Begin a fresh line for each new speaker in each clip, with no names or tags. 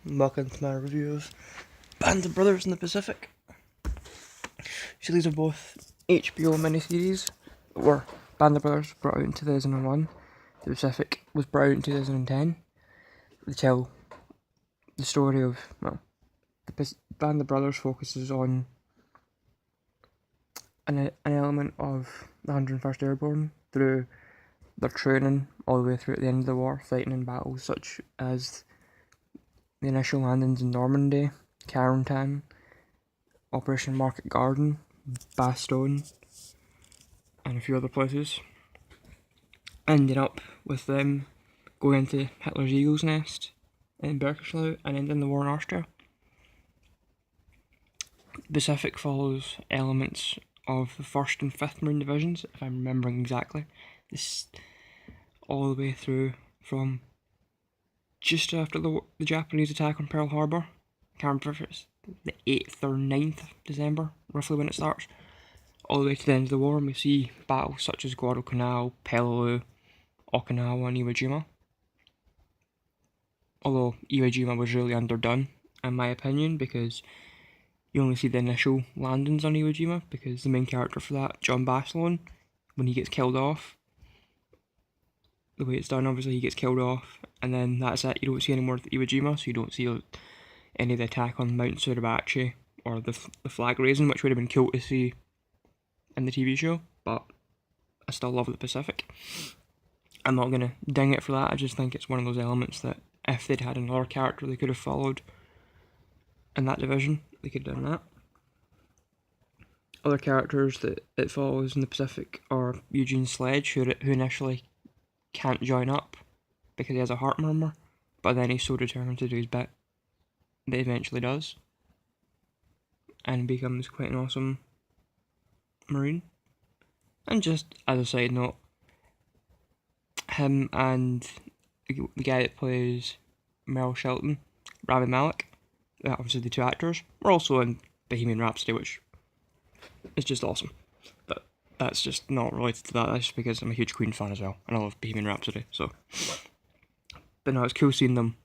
Welcome to my review of Band of Brothers in the Pacific. So these are both HBO miniseries, or Band of Brothers was brought out in 2001, The Pacific was brought out in 2010. They tell the story of, Band of Brothers focuses on an element of the 101st Airborne through their training all the way through at the end of the war, fighting in battles such as the initial landings in Normandy, Carentan, Operation Market Garden, Bastogne, and a few other places. Ending up with them going into Hitler's Eagle's Nest in Berkshire and ending the war in Austria. Pacific follows elements of the 1st and 5th Marine Divisions, if I'm remembering exactly. This all the way through from just after the Japanese attack on Pearl Harbor. Can't remember if it's the 8th or 9th of December, roughly when it starts, all the way to the end of the war, and we see battles such as Guadalcanal, Peleliu, Okinawa and Iwo Jima. Although Iwo Jima was really underdone, in my opinion, because you only see the initial landings on Iwo Jima, because the main character for that, John Basilone, when he gets killed off, the way it's done, obviously he gets killed off, and then that's it. You don't see any more of Iwo Jima, so you don't see any of the attack on Mount Suribachi, or the flag raising, which would have been cool to see in the TV show, but I still love the Pacific. I'm not going to ding it for that, I just think it's one of those elements that if they'd had another character they could have followed in that division, they could have done that. Other characters that it follows in the Pacific are Eugene Sledge, who initially can't join up because he has a heart murmur, but then he's so determined to do his bit that he eventually does, and becomes quite an awesome Marine. And just as a side note, him and the guy that plays Merle Shelton, Rami Malek, obviously the two actors, were also in Bohemian Rhapsody, which is just awesome. But that's just not related to that, that's just because I'm a huge Queen fan as well, and I love Bohemian Rhapsody, so. But no, it's cool seeing them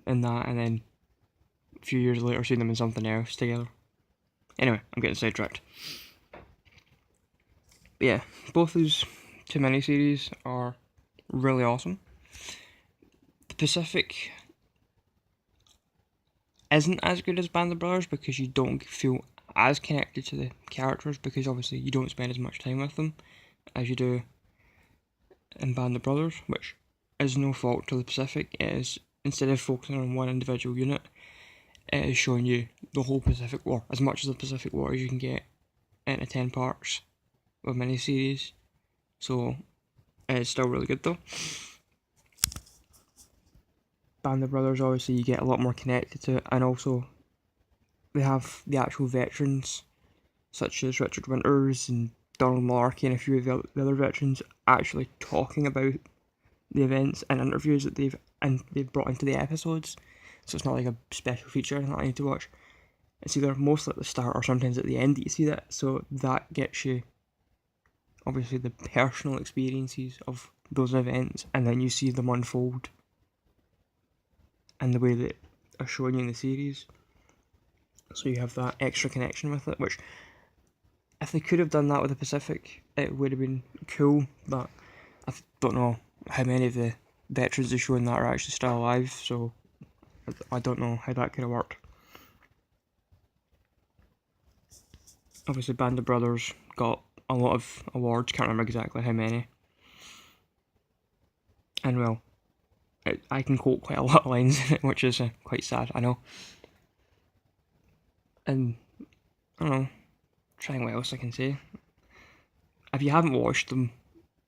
in that, and then a few years later seeing them in something else together. Anyway, I'm getting sidetracked. But yeah, both these two miniseries are really awesome. The Pacific isn't as good as Band of Brothers because you don't feel as connected to the characters, because obviously you don't spend as much time with them as you do in Band of Brothers, which is no fault to the Pacific. It is, instead of focusing on one individual unit, it is showing you the whole Pacific War, as much of the Pacific War as you can get into 10 parts of miniseries. So it's still really good though. Band of Brothers, obviously you get a lot more connected to it, and also they have the actual veterans such as Richard Winters and Donald Malarkey and a few of the other veterans actually talking about the events and interviews that they've brought into the episodes. So it's not like a special feature that I need to watch. It's either mostly at the start or sometimes at the end that you see that, so that gets you obviously the personal experiences of those events, and then you see them unfold and the way that are shown you in the series. So you have that extra connection with it, which if they could have done that with the Pacific, it would have been cool, but I don't know how many of the veterans they show in that are actually still alive, so I don't know how that could have worked. Obviously Band of Brothers got a lot of awards, can't remember exactly how many. And well, I can quote quite a lot of lines in it, which is quite sad, I know. And, I don't know, trying what else I can say. If you haven't watched them,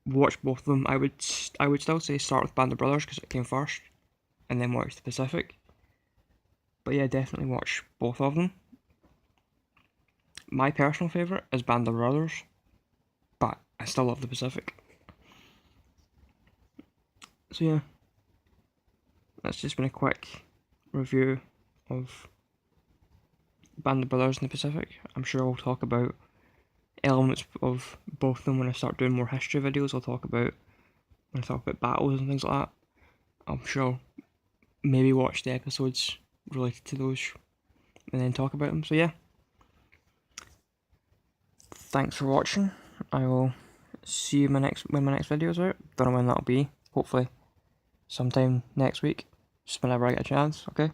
watch both of them. I would still say start with Band of Brothers because it came first, and then watch the Pacific. But yeah, definitely watch both of them. My personal favourite is Band of Brothers, but I still love the Pacific. So yeah, that's just been a quick review of Band of Brothers in the Pacific. I'm sure I'll talk about elements of both of them when I start doing more history videos. When I talk about battles and things like that. I'm sure maybe watch the episodes related to those and then talk about them. So yeah, thanks for watching. I will see you when my next video is out. Don't know when that'll be. Hopefully sometime next week, just whenever I get a chance. Okay.